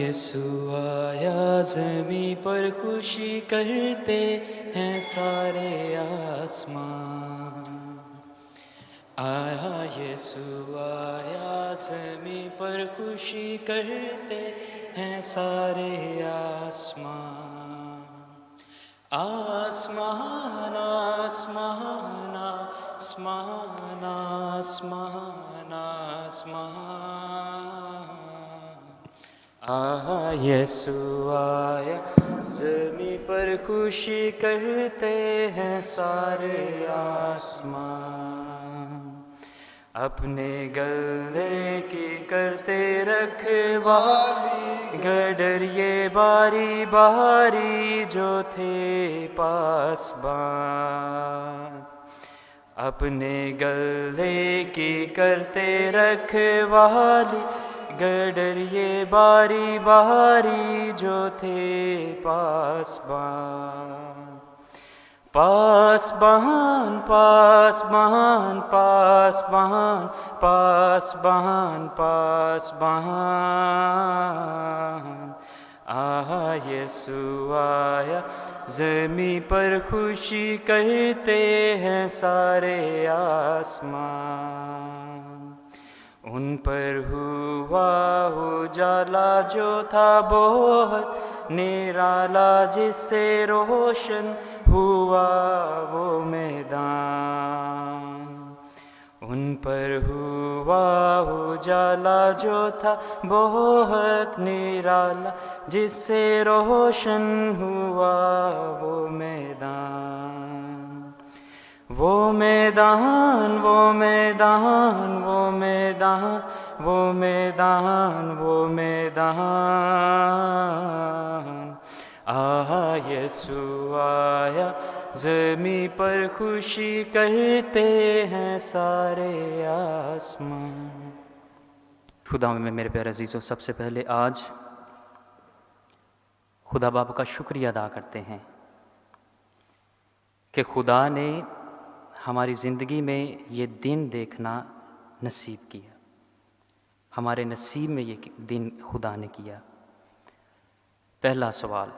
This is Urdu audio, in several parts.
یسوع آیا زمیں پر خوشی کرتے ہیں سارے آسمان، آیا یسوع آیا زمیں پر خوشی کرتے ہیں سارے آسمان، آسمان آسمان آسمان آسمان آسمان، یسوع آیا زمیں پر خوشی کرتے ہیں سارے آسمان، اپنے گلے کی کرتے رکھوالی گڈریے باری باری جو تھے پاسبان، اپنے گلے کی کرتے رکھوالی گڈریے باری باری جو تھے پاسبان، پاسبان پاسبان پاسبان پاسبان پاسبان، یسوع آیا زمیں پر خوشی کرتے ہیں سارے آسمان، ان پر ہوا اجالا جو تھا بہت نرالا، جس سے روشن ہوا وہ میدان، ان پر ہوا اجالا جو تھا بہت نرالا، جس سے روشن ہوا وہ میدان، وہ میدان وہ میدان وہ میدان وہ میدان وہ میدان، یسوع آیا زمیں پر خوشی کرتے ہیں سارے آسمان۔ خدا میں میرے پیارے عزیزوں، سب سے پہلے آج خدا باپ کا شکریہ ادا کرتے ہیں کہ خدا نے ہماری زندگی میں یہ دن دیکھنا نصیب کیا، ہمارے نصیب میں یہ دن خدا نے کیا۔ پہلا سوال،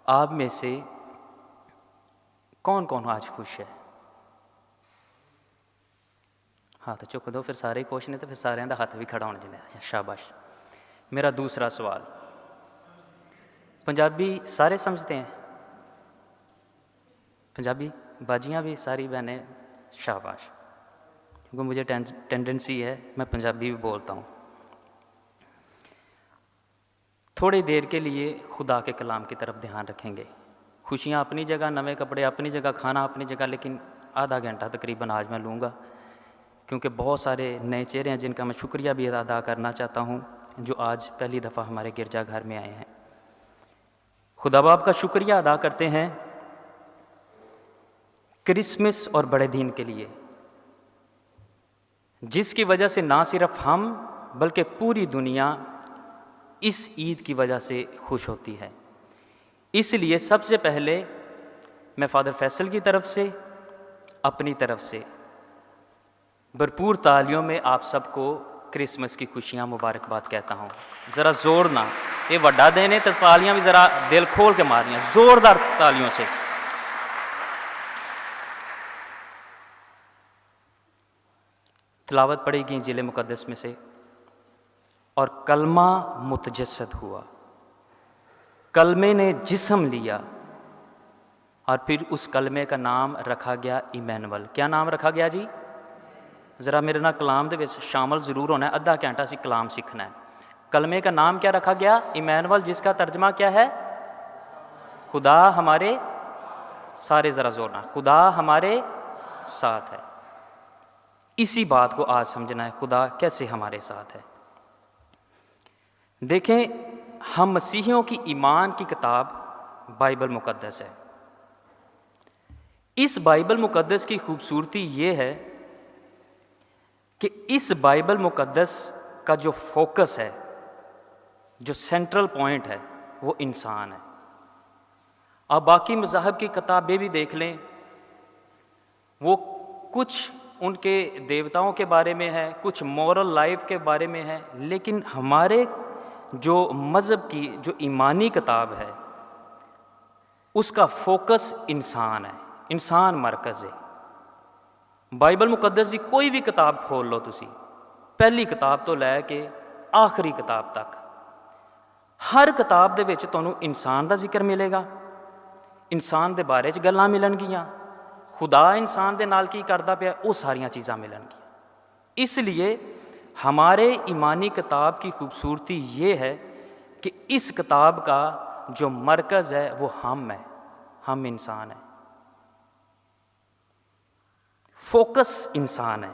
آپ میں سے کون کون آج خوش ہے؟ ہاتھ چک دو، پھر سارے خوش نے تو پھر سارے دا ہاتھ بھی کھڑا ہونا چاہیے، شاباش۔ میرا دوسرا سوال، پنجابی سارے سمجھتے ہیں؟ پنجابی باجیاں بھی ساری بہنیں، شاباش، کیونکہ مجھے ٹینڈنسی ہے میں پنجابی بھی بولتا ہوں۔ تھوڑی دیر کے لیے خدا کے کلام کی طرف دھیان رکھیں گے۔ خوشیاں اپنی جگہ، نئے کپڑے اپنی جگہ، کھانا اپنی جگہ، لیکن آدھا گھنٹہ تقریباً آج میں لوں گا، کیونکہ بہت سارے نئے چہرے ہیں جن کا میں شکریہ بھی ادا کرنا چاہتا ہوں، جو آج پہلی دفعہ ہمارے گرجا گھر میں آئے ہیں۔ خدا باپ کا شکریہ ادا کرتے ہیں کرسمس اور بڑے دن کے لیے، جس کی وجہ سے نہ صرف ہم بلکہ پوری دنیا اس عید کی وجہ سے خوش ہوتی ہے۔ اس لیے سب سے پہلے میں فادر فیصل کی طرف سے، اپنی طرف سے بھرپور تالیوں میں آپ سب کو کرسمس کی خوشیاں مبارکباد کہتا ہوں۔ ذرا زور نہ، یہ وڈا دن ہے تو تالیاں بھی ذرا دل کھول کے مارنیاں، زوردار تالیوں سے۔ تلاوت پڑے گی انجیل مقدس میں سے، اور کلمہ متجسد ہوا، کلمے نے جسم لیا، اور پھر اس کلمے کا نام رکھا گیا ایمینول۔ کیا نام رکھا گیا جی؟ ذرا میرے نال کلام دے وچ شامل ضرور ہونا ہے، ادھا گھنٹہ اسی کلام سیکھنا ہے۔ کلمے کا نام کیا رکھا گیا؟ ایمینول، جس کا ترجمہ کیا ہے؟ خدا ہمارے، سارے ذرا زور نہ، خدا ہمارے ساتھ ہے۔ اسی بات کو آج سمجھنا ہے، خدا کیسے ہمارے ساتھ ہے۔ دیکھیں، ہم مسیحیوں کی ایمان کی کتاب بائبل مقدس ہے۔ اس بائبل مقدس کی خوبصورتی یہ ہے کہ اس بائبل مقدس کا جو فوکس ہے، جو سینٹرل پوائنٹ ہے، وہ انسان ہے۔ آپ باقی مذاہب کی کتابیں بھی دیکھ لیں، وہ کچھ ان کے دیوتاؤں کے بارے میں ہے، کچھ مورل لائف کے بارے میں ہے، لیکن ہمارے جو مذہب کی جو ایمانی کتاب ہے اس کا فوکس انسان ہے، انسان مرکز ہے۔ بائبل مقدس دی کوئی بھی کتاب کھول لو تسی، پہلی کتاب تو لے کے آخری کتاب تک، ہر کتاب دے وچ تانوں انسان دا ذکر ملے گا، انسان دے بارے چ گلاں ملن گیاں، خدا انسان دے نال کی کردا پیا وہ ساریاں چیزاں ملن گیاں۔ اس لیے ہمارے ایمانی کتاب کی خوبصورتی یہ ہے کہ اس کتاب کا جو مرکز ہے وہ ہم ہیں، ہم انسان ہیں، فوکس انسان ہے۔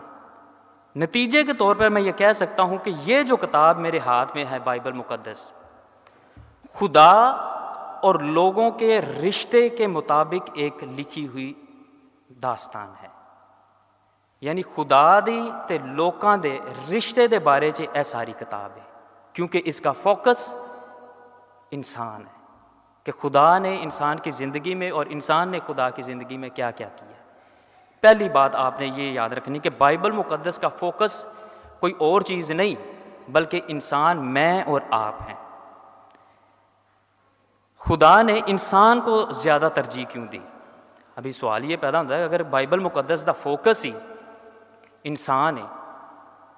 نتیجے کے طور پر میں یہ کہہ سکتا ہوں کہ یہ جو کتاب میرے ہاتھ میں ہے بائبل مقدس، خدا اور لوگوں کے رشتے کے مطابق ایک لکھی ہوئی داستان ہے، یعنی خدا دی تے لوکاں دے رشتے دے بارے چ اے ساری کتاب ہے، کیونکہ اس کا فوکس انسان ہے کہ خدا نے انسان کی زندگی میں اور انسان نے خدا کی زندگی میں کیا کیا کیا۔ پہلی بات آپ نے یہ یاد رکھنی کہ بائبل مقدس کا فوکس کوئی اور چیز نہیں بلکہ انسان میں اور آپ ہیں۔ خدا نے انسان کو زیادہ ترجیح کیوں دی؟ ابھی سوال یہ پیدا ہوتا ہے اگر بائبل مقدس دا فوکس ہی انسان ہے،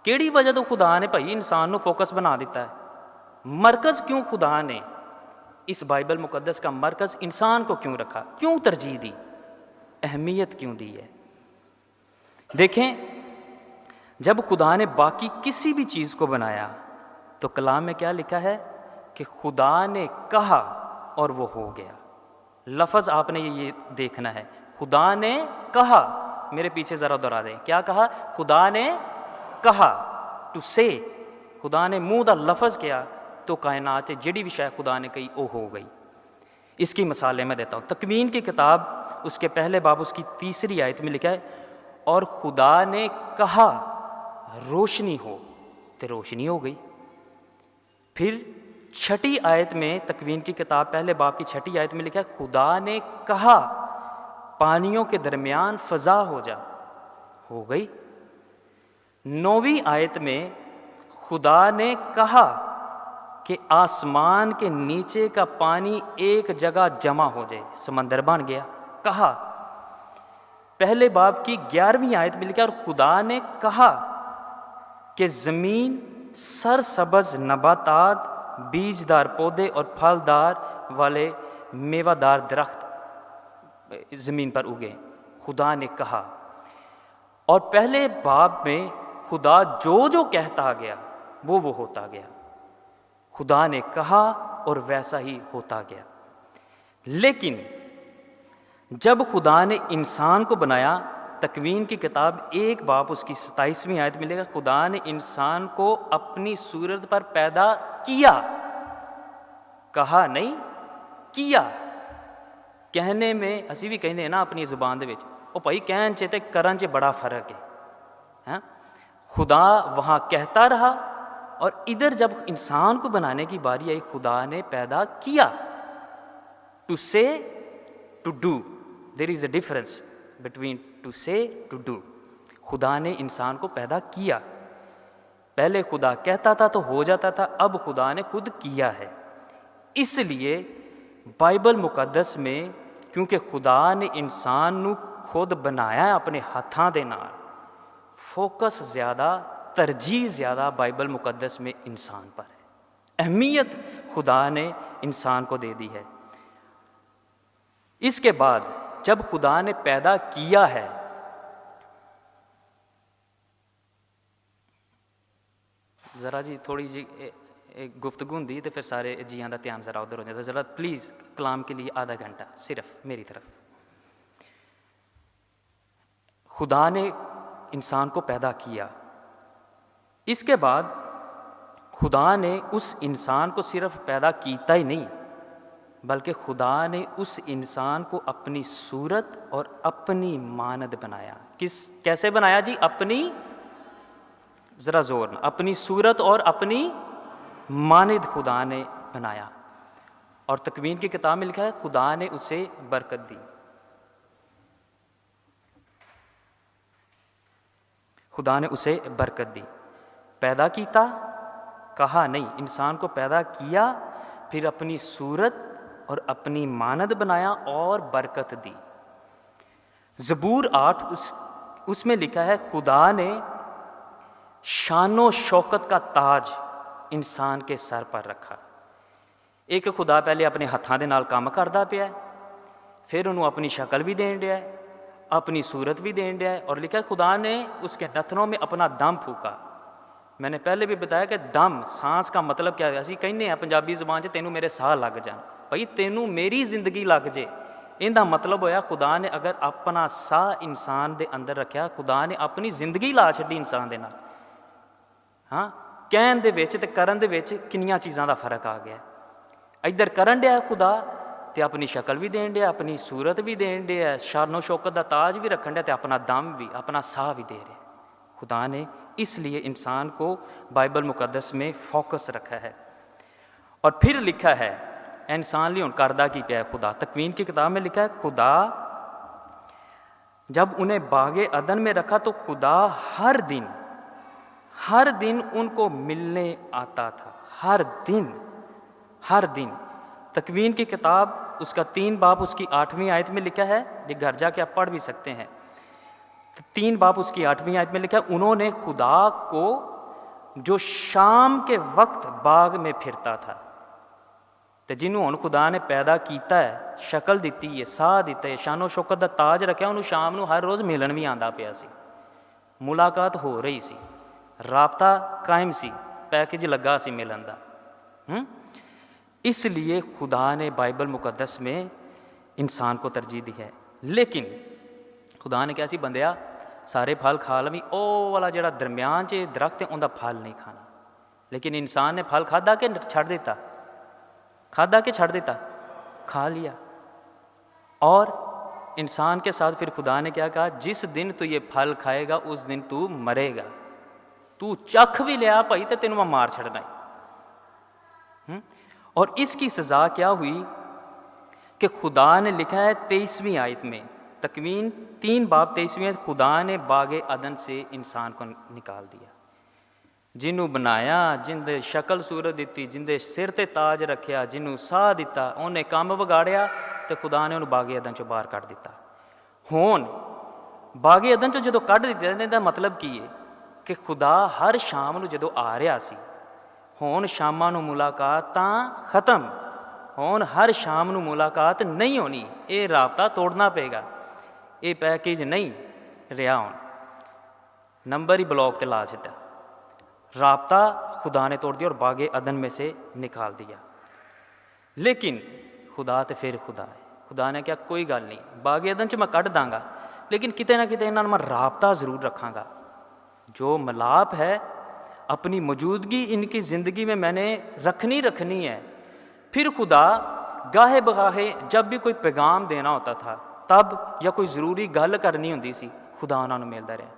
کیڑی وجہ تو خدا نے بھائی انسان نو فوکس بنا دیتا ہے؟ مرکز کیوں خدا نے اس بائبل مقدس کا مرکز انسان کو کیوں رکھا، کیوں ترجیح دی، اہمیت کیوں دی ہے؟ دیکھیں، جب خدا نے باقی کسی بھی چیز کو بنایا تو کلام میں کیا لکھا ہے کہ خدا نے کہا اور وہ ہو گیا۔ لفظ آپ نے یہ دیکھنا ہے، خدا نے کہا، میرے پیچھے ذرا دہرا دیں، کیا کہا؟ خدا نے کہا، ٹو سے، خدا نے منہ دا لفظ کیا تو کائنات سے جڑی بھی شے خدا نے کہی وہ ہو گئی۔ اس کی مثالیں میں دیتا ہوں۔ تکوین کی کتاب اس کے پہلے باب اس کی 3 آیت میں لکھا ہے اور خدا نے کہا روشنی ہو تو روشنی ہو گئی۔ پھر 6 آیت میں تکوین کی کتاب پہلے باب کی 6 آیت میں لکھا ہے خدا نے کہا پانیوں کے درمیان فضا ہو جا، ہو گئی۔ 9 آیت میں خدا نے کہا کہ آسمان کے نیچے کا پانی ایک جگہ جمع ہو جائے، سمندر بن گیا، کہا۔ پہلے باب کی 11ویں آیت میں لکھا اور خدا نے کہا کہ زمین سرسبز نباتات، بیجدار پودے اور پھلدار والے میوہ دار درخت زمین پر اگے، خدا نے کہا۔ اور پہلے باب میں خدا جو کہتا گیا وہ ہوتا گیا، خدا نے کہا اور ویسا ہی ہوتا گیا۔ لیکن جب خدا نے انسان کو بنایا، تکوین کی کتاب 1 باب اس کی 27ویں آیت میں لکھا خدا نے انسان کو اپنی صورت پر پیدا کیا، کہا نہیں کیا۔ کہنے میں اسی بھی کہنے ہیں نا اپنی زبان دے وچ، او بھائی کہن چ تے کرن چ بڑا فرق ہے۔ خدا وہاں کہتا رہا اور ادھر جب انسان کو بنانے کی باری آئی خدا نے پیدا کیا۔ To say to do, there is a difference between to say to do. خدا نے انسان کو پیدا کیا، پہلے خدا کہتا تھا تو ہو جاتا تھا، اب خدا نے خود کیا ہے۔ اس لیے بائبل مقدس میں کیونکہ خدا نے انسان نو خود بنایا ہے اپنے ہاتھاں دے نال، فوکس زیادہ، ترجیح زیادہ بائبل مقدس میں انسان پر ہے، اہمیت خدا نے انسان کو دے دی ہے۔ اس کے بعد جب خدا نے پیدا کیا ہے، ذرا جی تھوڑی جی گفتگو ہوندی تو پھر سارے جیاں دا دھیان ذرا ادھر ہو جاتا، ذرا پلیز کلام کے لیے آدھا گھنٹہ صرف میری طرف۔ خدا نے انسان کو پیدا کیا، اس کے بعد خدا نے اس انسان کو صرف پیدا کیتا ہی نہیں بلکہ خدا نے اس انسان کو اپنی صورت اور اپنی مانند بنایا۔ کیسے بنایا جی؟ اپنی، ذرا زور نہ، اپنی صورت اور اپنی مانند خدا نے بنایا۔ اور تکوین کی کتاب میں لکھا ہے خدا نے اسے برکت دی، خدا نے اسے برکت دی، پیدا کیتا، کہا نہیں، انسان کو پیدا کیا، پھر اپنی صورت اور اپنی مانند بنایا اور برکت دی۔ زبور 8 اس میں لکھا ہے خدا نے شان و شوکت کا تاج انسان کے سر پر رکھا۔ ایک خدا پہلے اپنے ہاتھاں دے نال کام کردا پیا ہے، پھر انہوں اپنی شکل بھی دین دیا ہے، اپنی صورت بھی دین دیا ہے، اور لکھا ہے خدا نے اس کے نتنوں میں اپنا دم پھونکا۔ میں نے پہلے بھی بتایا کہ دم، سانس کا مطلب کیا ہے؟ اسی کہنے ہیں پنجابی زبان 'ਚ تینوں میرے ساہ لگ جان، بھائی تینوں میری زندگی لگ جے، ان دا مطلب ہویا خدا نے اگر اپنا ساہ انسان دے اندر رکھیا، خدا نے اپنی زندگی لا چھڈی انسان دے نال۔ ہاں، کہن دے وچ تے کرن دے وچ کنیاں چیزاں دا فرق آ گیا۔ ادھر کرن دیا خدا تے اپنی شکل بھی دین دیا، اپنی صورت بھی دین دیا، شان و شوکت دا تاج بھی رکھن دیا، تے اپنا دم بھی، اپنا ساہ بھی دے رہے۔ خدا نے اس لیے انسان کو بائبل مقدس میں فوکس رکھا ہے۔ اور پھر لکھا ہے انسان لی ہن کردہ کی پیا ہے خدا۔ تکوین کی کتاب میں لکھا ہے خدا جب انہیں باغ عدن میں رکھا تو خدا ہر دن ان کو ملنے آتا تھا، ہر دن۔ تکوین کی کتاب اس کا 3 باب اس کی 8ویں آیت میں لکھا ہے، یہ گھر جا کے آپ پڑھ بھی سکتے ہیں۔ 3 باب اس کی 8ویں آیت میں لکھا ہے انہوں نے خدا کو جو شام کے وقت باغ میں پھرتا تھا، تو جنہوں ہن خدا نے پیدا کیتا ہے، شکل دیتی ہے، ساہ دیتا ہے، شان و شوکت دا تاج رکھیا، انہوں شام نو ہر روز ملن بھی آندا پیا سی، ملاقات ہو رہی سی، رابطہ قائم سی، پیکج لگا سی ملن دا۔ اس لیے خدا نے بائبل مقدس میں انسان کو ترجیح دی ہے۔ لیکن خدا نے کیا سی بندیا سارے پھل کھا لوی، او والا جڑا درمیان چ درخت ہے ان دا پھل نہیں کھانا۔ لیکن انسان نے پھل کھادا کہ چھڑ دیتا؟ کھادا کہ چھڑ دیتا؟ کھا لیا۔ اور انسان کے ساتھ پھر خدا نے کیا کہا؟ جس دن تو یہ پھل کھائے گا اس دن تو مرے گا، تو چکھ بھی لیا بھائی تو تینوں میں مار چھڑنا ہے۔ اور اس کی سزا کیا ہوئی کہ خدا نے لکھا ہے 23ویں آیت میں، تکوین 3 باب 23ویں آیت، خدا نے باغ عدن سے انسان کو نکال دیا، جنوں بنایا، جن دے شکل صورت دیتی، جن دے سر تے تاج رکھیا، جنوں ساہ دیتا، انہیں کام وگاڑیا تو خدا نے انہوں باغ عدن چوں باہر کڈ دیتا۔ ہون باغ عدن چوں جدوں کڈ دیتا دا مطلب کی ہے کہ خدا ہر شام نو جدوں آ رہا سی، ہون شاماں نو ملاقات تاں ختم، ہون ہر شام نو ملاقات نہیں ہونی، یہ رابطہ توڑنا پے گا، یہ پیکج نہیں رہا، ہون نمبر ہی بلاک تے لا چھڈا، رابطہ خدا نے توڑ دیا اور باغ عدن میں سے نکال دیا۔ لیکن خدا تو پھر خدا ہے، خدا نے کیا کوئی گل نہیں، باغ عدن چ میں کڈ داں گا لیکن کتے نہ کتے انہاں میں رابطہ ضرور رکھاں گا، جو ملاپ ہے اپنی موجودگی ان کی زندگی میں نے رکھنی ہے۔ پھر خدا گاہے بگاہے جب بھی کوئی پیغام دینا ہوتا تھا تب یا کوئی ضروری گل کرنی ہوندی سی، خدا انہوں نے ملتا رہا،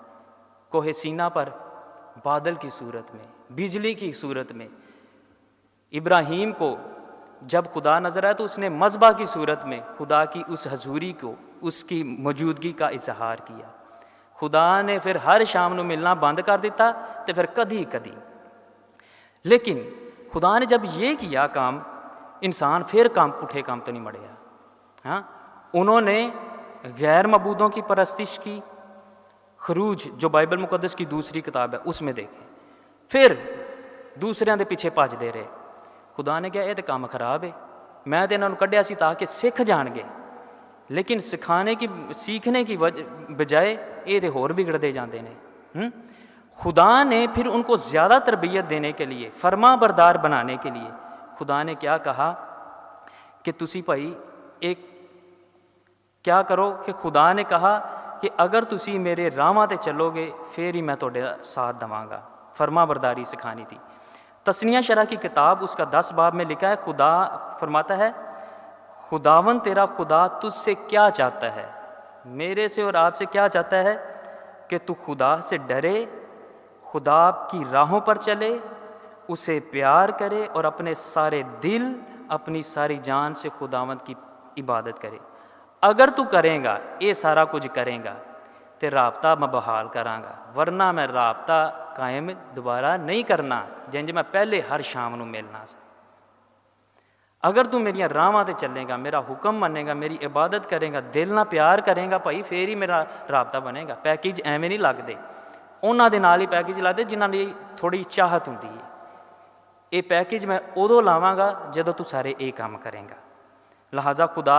کوہ سینا پر بادل کی صورت میں، بجلی کی صورت میں۔ ابراہیم کو جب خدا نظر آیا تو اس نے مذبح کی صورت میں خدا کی اس حضوری کو، اس کی موجودگی کا اظہار کیا۔ خدا نے پھر ہر شام نو ملنا بند کر دیتا تو پھر کدی لیکن خدا نے جب یہ کیا کام، انسان پھر پٹھے کام تو نہیں مڑیا۔ ہاں، انہوں نے غیر معبودوں کی پرستش کی، خروج جو بائبل مقدس کی دوسری کتاب ہے اس میں دیکھیں، پھر دوسرے دے پیچھے بھج دے رہے۔ خدا نے کہا یہ تو کام خراب ہے، میں تو انہوں نے کڈیا سی تاکہ سکھ جان گے، لیکن سیکھنے کی بجائے یہ تو ہور بگڑتے جاندے نے۔ خدا نے پھر ان کو زیادہ تربیت دینے کے لیے، فرما بردار بنانے کے لیے خدا نے کیا کہا کہ تسی بھائی ایک کیا کرو، کہ خدا نے کہا کہ اگر تسی میرے راہاں تے چلو گے پھر ہی میں تہاڈے ساتھ دواں گا، فرما برداری سکھانی تھی۔ تثنیہ شرح کی کتاب اس کا 10 باب میں لکھا ہے، خدا فرماتا ہے خداوند تیرا خدا تجھ سے کیا چاہتا ہے، میرے سے اور آپ سے کیا چاہتا ہے کہ تو خدا سے ڈرے، خدا کی راہوں پر چلے، اسے پیار کرے اور اپنے سارے دل، اپنی ساری جان سے خداوند کی عبادت کرے۔ اگر تو کریں گا یہ سارا کچھ کریں گا تو ਤੇ ਰਾਬਤਾ ਮੈਂ ਬਹਾਲ ਕਰਾਂਗਾ, ਵਰਨਾ ਮੈਂ ਰਾਬਤਾ ਕਾਇਮ ਦੁਬਾਰਾ ਨਹੀਂ ਕਰਨਾ ਜਿੰਜ ਮੈਂ ਪਹਿਲੇ ਹਰ ਸ਼ਾਮ ਨੂੰ ਮਿਲਣਾ ਸੀ। ਅਗਰ ਤੂੰ ਮੇਰੀਆਂ ਰਾਹਾਂ 'ਤੇ ਚੱਲੇਗਾ, ਮੇਰਾ ਹੁਕਮ ਮੰਨੇਗਾ, ਮੇਰੀ ਇਬਾਦਤ ਕਰੇਗਾ, ਦਿਲ ਨਾਲ ਪਿਆਰ ਕਰੇਗਾ ਭਾਈ, ਫੇਰ ਹੀ ਮੇਰਾ ਰਾਬਤਾ ਬਣੇਗਾ। ਪੈਕੇਜ ਐਵੇਂ ਨਹੀਂ ਲੱਗਦੇ, ਉਹਨਾਂ ਦੇ ਨਾਲ ਹੀ ਪੈਕੇਜ ਲੱਗਦੇ ਜਿਨ੍ਹਾਂ ਦੀ ਥੋੜ੍ਹੀ ਚਾਹਤ ਹੁੰਦੀ ਹੈ। ਇਹ ਪੈਕੇਜ ਮੈਂ ਉਦੋਂ ਲਾਵਾਂਗਾ ਜਦੋਂ ਤੂੰ ਸਾਰੇ ਇਹ ਕੰਮ ਕਰੇਗਾ। ਲਿਹਾਜ਼ਾ ਖੁਦਾ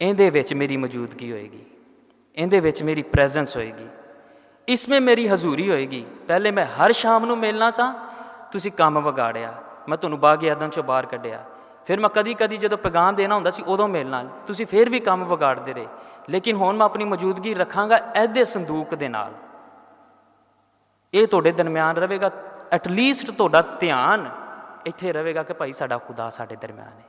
ਇਹਦੇ ਵਿੱਚ ਮੇਰੀ ਮੌਜੂਦਗੀ ਹੋਏਗੀ, ਇਹਦੇ ਵਿੱਚ ਮੇਰੀ ਪ੍ਰੈਜ਼ੈਂਸ ਹੋਏਗੀ, ਇਸਮੇ ਮੇਰੀ ਹਜ਼ੂਰੀ ਹੋਏਗੀ। ਪਹਿਲੇ ਮੈਂ ਹਰ ਸ਼ਾਮ ਨੂੰ ਮਿਲਣਾ ਸਾਂ, ਤੁਸੀਂ ਕੰਮ ਵਿਗਾੜਿਆ, ਮੈਂ ਤੁਹਾਨੂੰ ਬਾਗ ਏਦਨ 'ਚੋਂ ਬਾਹਰ ਕੱਢਿਆ। ਫਿਰ ਮੈਂ ਕਦੀ ਕਦੀ ਜਦੋਂ ਪੈਗਾਮ ਦੇਣਾ ਹੁੰਦਾ ਸੀ ਉਦੋਂ ਮਿਲਣਾ, ਤੁਸੀਂ ਫਿਰ ਵੀ ਕੰਮ ਵਿਗਾੜਦੇ ਰਹੇ। ਲੇਕਿਨ ਹੁਣ ਮੈਂ ਆਪਣੀ ਮੌਜੂਦਗੀ ਰੱਖਾਂਗਾ ਇਹਦੇ ਸੰਦੂਕ ਦੇ ਨਾਲ, ਇਹ ਤੁਹਾਡੇ ਦਰਮਿਆਨ ਰਹੇਗਾ। ਐਟਲੀਸਟ ਤੁਹਾਡਾ ਧਿਆਨ ਇੱਥੇ ਰਹੇਗਾ ਕਿ ਭਾਈ ਸਾਡਾ ਖੁਦਾ ਸਾਡੇ ਦਰਮਿਆਨ ਹੈ।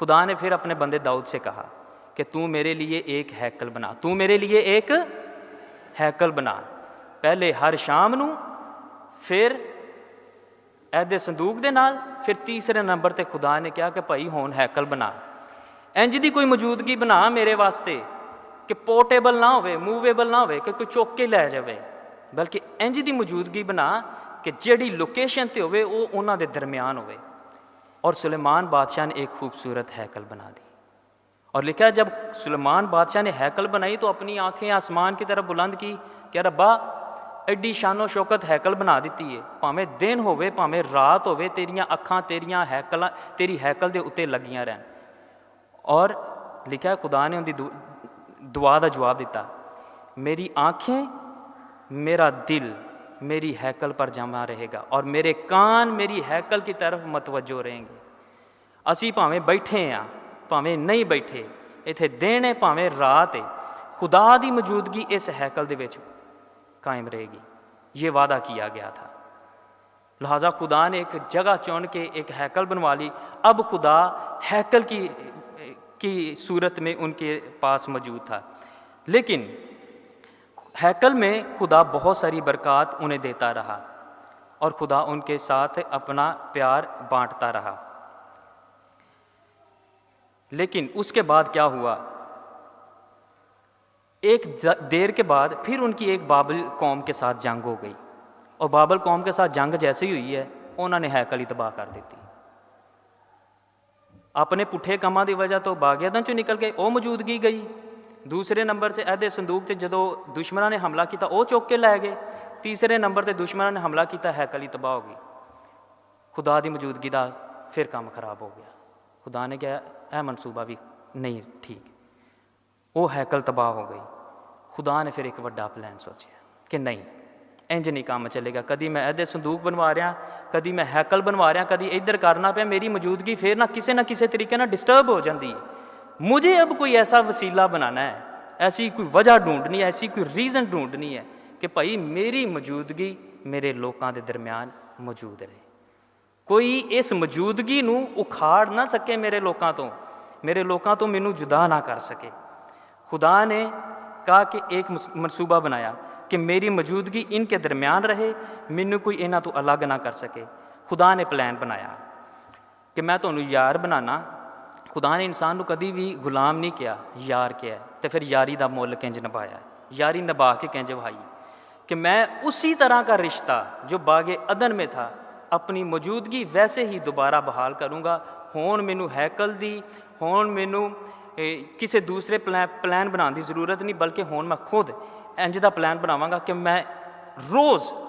خدا نے پھر اپنے بندے داؤد سے کہا کہ تو میرے لیے ایک ہیکل بنا، تو میرے لیے ایک ہیکل بنا، پہلے ہر شام نو، پھر عہد صندوق دے نال، پھر تیسرے نمبر تے خدا نے کہا کہ بھائی ہون ہیکل بنا، انج دی کوئی موجودگی بنا میرے واسطے کہ پورٹیبل نہ ہوئے، موویبل نہ ہوئے کہ کوئی چوک کے لے جاوے، بلکہ انج دی موجودگی بنا کہ جیڑی لوکیشن تے ہوئے وہ انہاں دے درمیان ہوئے۔ اور سلیمان بادشاہ نے ایک خوبصورت ہیکل بنا دی، اور لکھا ہے جب سلیمان بادشاہ نے ہیکل بنائی تو اپنی آنکھیں آسمان کی طرف بلند کی کہ ربا ایڈی شان و شوکت ہیکل بنا دیتی ہے، پاویں دن ہوئے پاویں رات ہوئے تیریاں اکھاں تیری ہیکل دے اتنے لگیاں رہن۔ اور لکھا ہے خدا نے ان دی دعا دا جواب دیتا، میری آنکھیں میرا دل میری ہیکل پر جمع رہے گا اور میرے کان میری ہیکل کی طرف متوجہ رہیں گے۔ اسی پاویں بیٹھے ہیں پاویں نہیں بیٹھے، اتنے دن ہے پاویں رات ہے، خدا دی موجودگی اس ہیکل دے وچ قائم رہے گی، یہ وعدہ کیا گیا تھا۔ لہٰذا خدا نے ایک جگہ چن کے ایک ہیکل بنوا لی، اب خدا ہیکل کی صورت میں ان کے پاس موجود تھا، لیکن ہیکل میں خدا بہت ساری برکات انہیں دیتا رہا اور خدا ان کے ساتھ اپنا پیار بانٹتا رہا۔ لیکن اس کے بعد کیا ہوا، ایک دیر کے بعد پھر ان کی ایک بابل قوم کے ساتھ جنگ ہو گئی، اور بابل قوم کے ساتھ جنگ جیسے ہی ہوئی ہے انہوں نے ہیکل ہی تباہ کر دیتی۔ اپنے پٹھے کاماں دی وجہ تو باغ عدن چوں نکل گئے، وہ موجودگی گئی۔ دوسرے نمبر سے عہد صندوق تے جدوں دشمنوں نے حملہ کیتا وہ چوک کے لے گئے۔ تیسرے نمبر تے دشمنوں نے حملہ کیتا ہیکل ہی تباہ ہو گئی۔ خدا دی موجودگی دا پھر کام خراب ہو گیا۔ خدا نے کہا اے منصوبہ بھی نہیں ٹھیک، وہ ہیکل تباہ ہو گئی۔ خدا نے پھر ایک وڈا پلان سوچیا کہ نہیں انج نہیں کام چلے گا، کدی میں عہد صندوق بنوا رہا، کدی میں ہیکل بنوا رہا، کدی ادھر کرنا پیا، میری موجودگی پھر نہ کسی طریقے نہ ڈسٹرب ہو جاتی ہے۔ مجھے اب کوئی ایسا وسیلہ بنانا ہے، ایسی کوئی وجہ ڈھونڈنی ہے، ایسی کوئی ریزن ڈھونڈنی ہے کہ بھائی میری موجودگی میرے لوکاں دے درمیان موجود رہے، کوئی اس موجودگی نو اکھاڑ نہ سکے میرے لوکاں تو مینوں جدا نہ کر سکے۔ خدا نے کہا کہ ایک منصوبہ بنایا کہ میری موجودگی ان کے درمیان رہے، مینوں کوئی انہاں تو الگ نہ کر سکے۔ خدا نے پلان بنایا کہ میں تمہیں یار بنانا۔ خدا نے انسان کو کدی بھی غلام نہیں کیا، یار کیا ہے، تو پھر یاری دا مول کنج نبھایا، یاری نبھا کے کنج بھائی کہ میں اسی طرح کا رشتہ جو باغ عدن میں تھا اپنی موجودگی ویسے ہی دوبارہ بحال کروں گا۔ ہون مینوں ہیکل دی، ہون مینوں کسی دوسرے پلان بنانے دی ضرورت نہیں، بلکہ ہون میں خود انج دا پلان بناواں گا کہ میں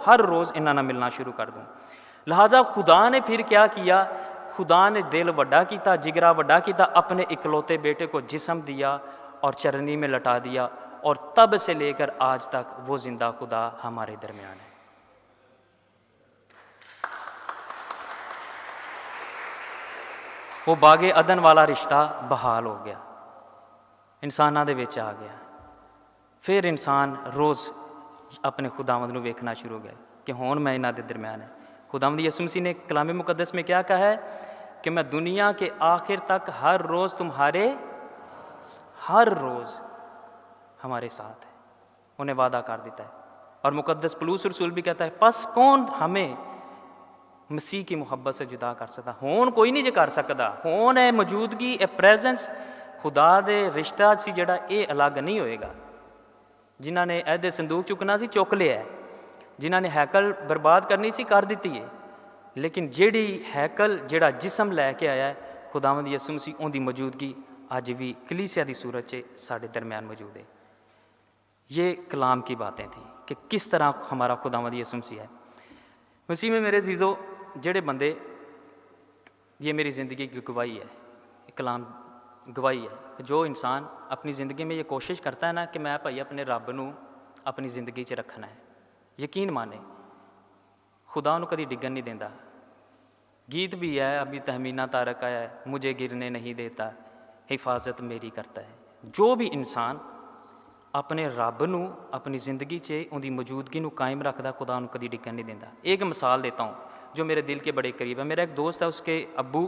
ہر روز انہاں نال ملنا شروع کر دوں۔ لہٰذا خدا نے پھر کیا کیا، خدا نے دل وڈا کیتا، جگرا وڈا کیتا، اپنے اکلوتے بیٹے کو جسم دیا اور چرنی میں لٹا دیا، اور تب سے لے کر آج تک وہ زندہ خدا ہمارے درمیان ہے۔ وہ باغ عدن والا رشتہ بحال ہو گیا، انساناں دے وچ آ گیا۔ پھر انسان روز اپنے خداوند نو ویکھنا شروع ہو گیا کہ ہون میں انہاں دے درمیان ہے۔ خداوند یسوع مسیح نے کلام مقدس میں کیا کہا ہے کہ میں دنیا کے آخر تک ہر روز ہمارے ساتھ ہے، انہیں وعدہ کر دیتا ہے۔ اور مقدس پولس رسول بھی کہتا ہے پس کون ہمیں مسیح کی محبت سے جدا کر سکتا؟ ہون کوئی نہیں جے کر سکتا، ہون ہے موجودگی، اے پریزنس خدا دے رشتہ سی جڑا اے الگ نہیں ہوئے گا۔ جنہاں نے عہد صندوق چکنا سی چک لیا ہے، جنہاں نے ہیکل برباد کرنی سی کر دیتی ہے، لیکن جیڑی ہیکل جیڑا جسم لے کے آیا ہے خداوند یسوع مسیح، ان دی موجودگی اج بھی کلیسیا دی صورت چ ساڈے درمیان موجود ہے۔ یہ کلام کی باتیں تھیں کہ کس طرح ہمارا خداوند یسوع مسیح ہے۔ مسیح میں میرے عزیزو، جڑے بندے، یہ میری زندگی کی گواہی ہے، کلام گواہی ہے کہ جو انسان اپنی زندگی میں یہ کوشش کرتا ہے نا کہ میں بھائی اپنے رب نو اپنی زندگی چ رکھنا ہے، یقین مانے خدا انہوں کدی ڈگن نہیں دینا۔ گیت بھی ہے، ابھی تہمینہ تارک آیا ہے، مجھے گرنے نہیں دیتا، حفاظت میری کرتا ہے۔ جو بھی انسان اپنے رب نو اپنی زندگی چ ان دی موجودگی نو قائم رکھدا، خدا انہوں کدی ڈگن نہیں دینا۔ ایک مثال دیتا ہوں جو میرے دل کے بڑے قریب ہے۔ میرا ایک دوست ہے، اس کے ابو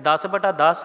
10/10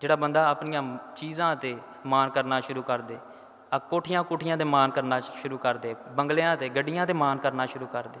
ਜਿਹੜਾ ਬੰਦਾ ਆਪਣੀਆਂ ਚੀਜ਼ਾਂ ਤੇ ਮਾਣ ਕਰਨਾ ਸ਼ੁਰੂ ਕਰ ਦੇ, ਕੋਠੀਆਂ ਕੁਠੀਆਂ ਤੇ ਮਾਣ ਕਰਨਾ ਸ਼ੁਰੂ ਕਰ ਦੇ, ਬੰਗਲਿਆਂ ਤੇ ਗੱਡੀਆਂ ਤੇ ਮਾਣ ਕਰਨਾ ਸ਼ੁਰੂ ਕਰ ਦੇ।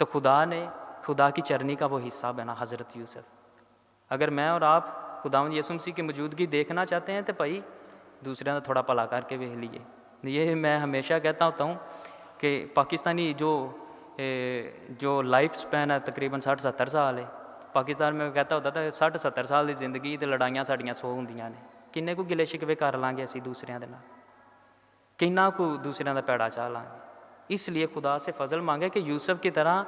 تو خدا کی چرنی کا وہ حصہ بنا حضرت یوسف۔ اگر میں اور آپ خداوند یسوع مسیح کی موجودگی دیکھنا چاہتے ہیں تو بھائی دوسرے کا تھوڑا بھلا کر کے ویکھ لیے۔ یہ میں ہمیشہ کہتا ہوتا ہوں کہ پاکستانی جو لائف سپین ہے تقریباً 60-70 سال ہے۔ پاکستان میں کہتا ہوتا تھا 60-70 سال کی زندگی تو لڑائیاں ساڑیاں 100 ہوندیاں نے، کنے کو گلے شکوے کر لیں گے اسی دوسرے دے نال، کنا کو دوسرے کا پیڑا چاہ لیں گے۔ اس لیے خدا سے فضل مانگے کہ یوسف کی طرح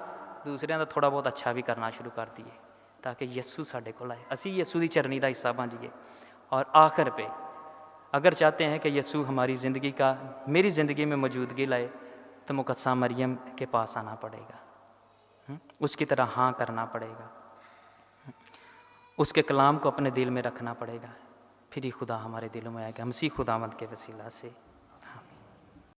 دوسرے کا تھوڑا بہت اچھا بھی کرنا شروع کر دیے، تاکہ یسوع ساڈے کول آئے، اسی یسوع دی چرنی دا حصہ بن جائیے۔ اور آخر پہ اگر چاہتے ہیں کہ یسوع ہماری زندگی کا میری زندگی میں موجودگی لائے تو مقدسہ مریم کے پاس آنا پڑے گا، اس کی طرح ہاں کرنا پڑے گا، اس کے کلام کو اپنے دل میں رکھنا پڑے گا، پھر ہی خدا ہمارے دلوں میں آئے گا، مسیح خداوند کے وسیلہ سے۔